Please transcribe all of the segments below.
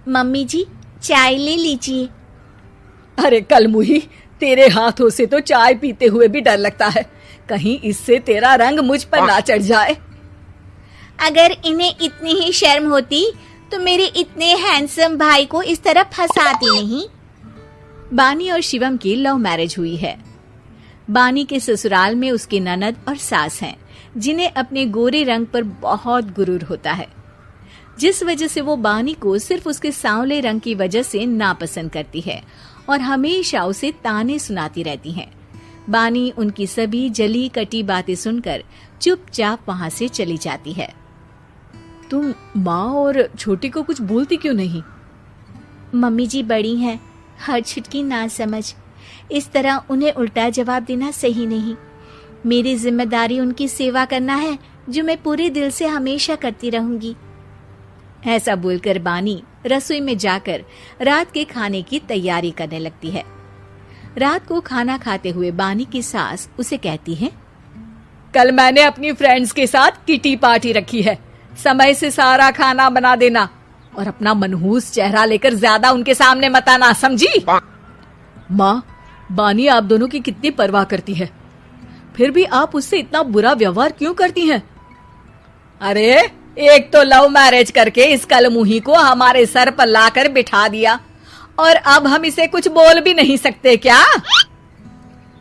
Mummy जी, चाय ले लीजिए। अरे कलमुही, तेरे हाथों से तो चाय पीते हुए भी डर लगता है, कहीं इससे तेरा रंग मुझ पर ना चढ़ जाए। अगर इन्हें इतनी ही शर्म होती तो मेरे इतने हैंडसम भाई को इस तरह फंसाती नहीं। बानी और शिवम की लव मैरिज हुई है। बानी के ससुराल में उसकी ननद और सास हैं, जिन्हें अपने गोरे रंग पर बहुत गुरूर होता है, जिस वजह से वो बानी को सिर्फ उसके सांवले रंग की वजह से नापसंद करती है और हमेशा उसे ताने सुनाती रहती हैं। बानी उनकी सभी जली कटी बातें सुनकर चुपचाप वहां से चली जाती है। तुम माँ और छोटी को कुछ बोलती क्यों नहीं? मम्मी जी बड़ी हैं, हर छुटकी ना समझ, इस तरह उन्हें उल्टा जवाब देना सही नहीं। मेरी जिम्मेदारी उनकी सेवा करना है, जो मैं पूरे दिल से हमेशा करती रहूंगी। ऐसा बोलकर बानी रसोई में जाकर रात के खाने की तैयारी करने लगती है। रात को खाना खाते हुए बानी की सास उसे कहती है, कल मैंने अपनी फ्रेंड्स के साथ किटी पार्टी रखी है, समय से सारा खाना बना देना और अपना मनहूस चेहरा लेकर ज्यादा उनके सामने मत आना, समझी? माँ, बानी आप दोनों की कितनी परवाह करती है, फिर भी आप उससे इतना बुरा व्यवहार क्यों करती हैं? अरे एक तो लव मैरिज करके इस कलमुही को हमारे सर पर लाकर बिठा दिया और अब हम इसे कुछ बोल भी नहीं सकते क्या?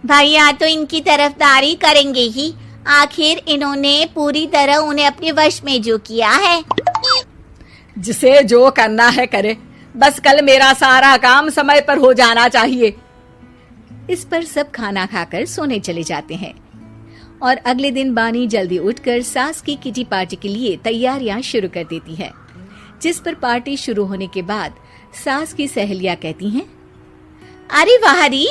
भैया तो इनकी तरफदारी करेंगे ही, आखिर इन्होंने पूरी तरह उन्हें अपने वश में जो किया है। जिसे जो करना है करे, बस कल मेरा सारा काम समय पर हो जाना चाहिए। इस पर सब खाना खाकर सोने चले जाते हैं और अगले दिन बानी जल्दी उठकर सास की किटी पार्टी के लिए तैयारियां शुरू कर देती है, जिस पर पार्टी शुरू होने के बाद सास की सहेलियां कहती हैं, अरे वाह री,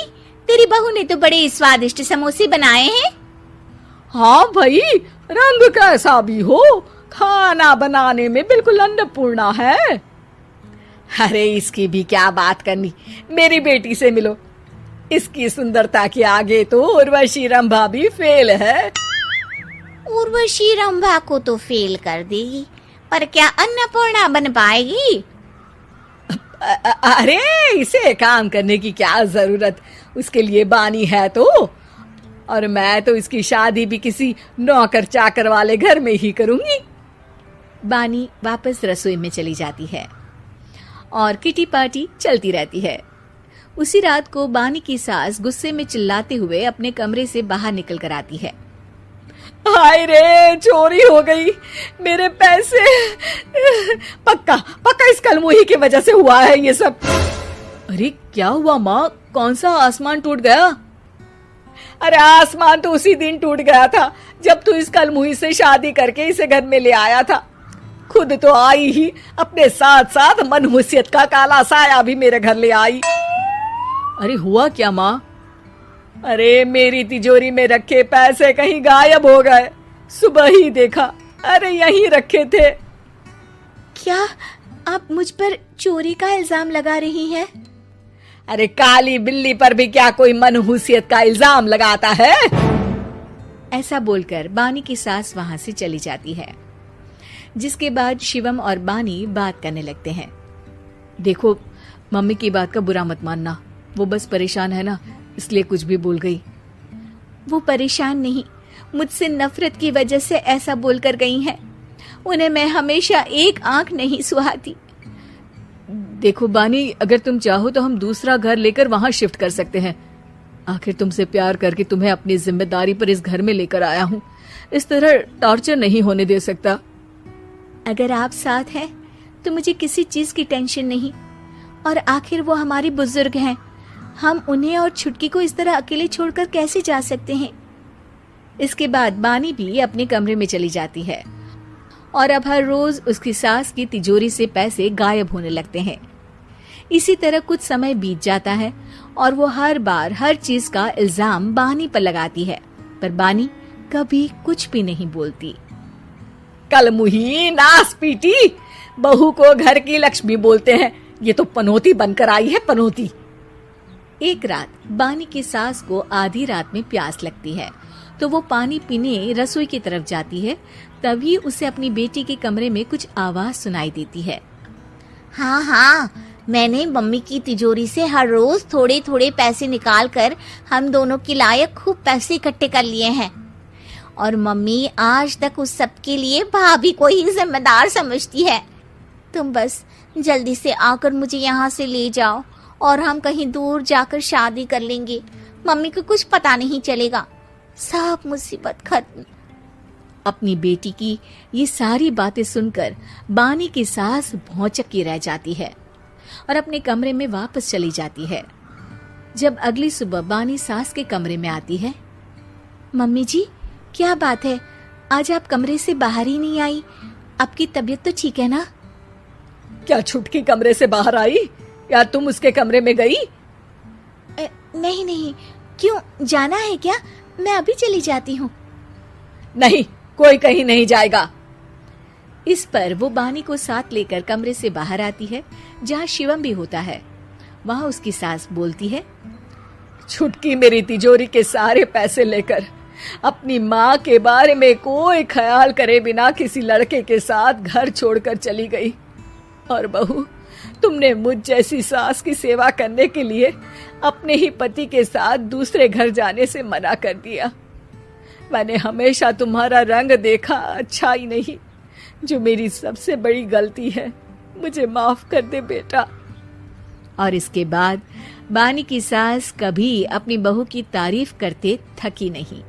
तेरी बहू ने तो बड़े स्वादिष्ट समोसे बनाए हैं। हाँ भाई, रंग कैसा भी हो, खाना बनाने में बिल्कुल अन्नपूर्णा है। अरे इसकी भी क्या बात करनी, मेरी बेटी से मिलो, इसकी सुंदरता के आगे तो उर्वशी रंभा भी फेल है। उर्वशी रंभा को तो फेल कर देगी, पर क्या अन्नपूर्णा बन पाएगी? अरे इसे काम करने की क्या जरूरत, उसके लिए बानी है तो, और मैं तो इसकी शादी भी किसी नौकर चाकर वाले घर में ही करूंगी। बानी वापस रसोई में चली जाती है और किटी पार्टी चलती रहती है। उसी रात को बानी की सास गुस्से में चिल्लाते हुए अपने कमरे से बाहर निकल कर आती है। हाय रे, चोरी हो गई मेरे पैसे, पक्का पक्का इस कलमुही की वजह से हुआ है ये सब। अरे क्या हुआ माँ, कौन सा आसमान टूट गया? अरे आसमान तो उसी दिन टूट गया था जब तू इस कलमुही से शादी करके इसे घर में ले आया था। खुद तो आई ही, अपने साथ साथ मनहूसियत का काला साया भी मेरे घर ले आई। अरे हुआ क्या माँ? अरे मेरी तिजोरी में रखे पैसे कहीं गायब हो गए, सुबह ही देखा, अरे यहीं रखे थे। क्या आप मुझ पर चोरी का इल्जाम लगा रही हैं? अरे काली बिल्ली पर भी क्या कोई मनहूसियत का इल्जाम लगाता है? ऐसा बोलकर बानी की सास वहां से चली जाती है, जिसके बाद शिवम और बानी बात करने लगते हैं। देखो, मम्मी की बात का बुरा मत मानना, वो बस परेशान है ना, इसलिए कुछ भी बोल गई। वो परेशान नहीं, मुझसे नफरत की वजह से ऐसा बोलकर गई हैं। उन्हें मैं हमेशा एक आंख नहीं सुहाती। देखो बानी, अगर तुम चाहो तो हम दूसरा घर लेकर वहां शिफ्ट कर सकते हैं। आखिर तुमसे प्यार करके तुम्हें अपनी जिम्मेदारी पर इस घर में लेकर आया हूँ, इस तरह टॉर्चर नहीं होने दे सकता। अगर आप साथ हैं तो मुझे किसी चीज की टेंशन नहीं, और आखिर वो हमारी बुजुर्ग हैं, हम उन्हें और छुटकी को इस तरह अकेले छोड़कर कैसे जा सकते हैं? इसके बाद बानी भी अपने कमरे में चली जाती है और अब हर रोज उसकी सास की तिजोरी से पैसे गायब होने लगते हैं। इसी तरह कुछ समय बीत जाता है और वो हर बार हर चीज का इल्जाम बानी पर लगाती है, पर बानी कभी कुछ भी नहीं बोलती। कलमुही नास पीटी, बहू को घर की लक्ष्मी बोलते हैं, ये तो पनौती बनकर आई है, पनौती। एक रात बानी की सास को आधी रात में प्यास लगती है, तो वो पानी पीने रसोई की तरफ जाती है। तभी उसे अपनी बेटी के कमरे में कुछ आवाज सुनाई देती है। हाँ हाँ, मैंने मम्मी की तिजोरी से हर रोज थोड़े थोड़े पैसे निकाल कर हम दोनों के लायक खूब पैसे इकट्ठे कर लिए हैं। और मम्मी आज तक उस सब के लिए भाभी को ही जिम्मेदार समझती है। तुम बस जल्दी से आकर मुझे यहाँ से ले जाओ और हम कहीं दूर जाकर शादी कर लेंगे। मम्मी को कुछ पता नहीं चलेगा, सब मुसीबत खत्म। अपनी बेटी की ये सारी बातें सुनकर बानी की सास भौचक्की रह जाती है और अपने कमरे में वापस चली जाती है। जब अगली सुबह बानी सास के कमरे में आती है, मम्मी जी, क्या बात है, आज आप कमरे से बाहर ही नहीं आई? आपकी तबीयत तो ठीक है ना? क्या छुटकी कमरे से बाहर आई या तुम उसके कमरे में गई? नहीं नहीं, क्यों, जाना है क्या? मैं अभी चली जाती हूँ। नहीं, कोई कहीं नहीं जाएगा। इस पर वो बानी को साथ लेकर कमरे से बाहर आती है, जहाँ शिवम भी होता है। वहाँ उसकी सास बोलती है, छुटकी मेरी तिजोरी के सारे पैसे लेकर अपनी माँ के बारे में कोई ख्याल करे बिना किसी लड़के के साथ घर छोड़कर चली गई। और बहू, तुमने मुझ जैसी सास की सेवा करने के लिए अपने ही पति के साथ दूसरे घर जाने से मना कर दिया। मैंने हमेशा तुम्हारा रंग देखा अच्छा ही नहीं, जो मेरी सबसे बड़ी गलती है। मुझे माफ कर दे बेटा। और इसके बाद बानी की सास कभी अपनी बहू की तारीफ करते थकी नहीं।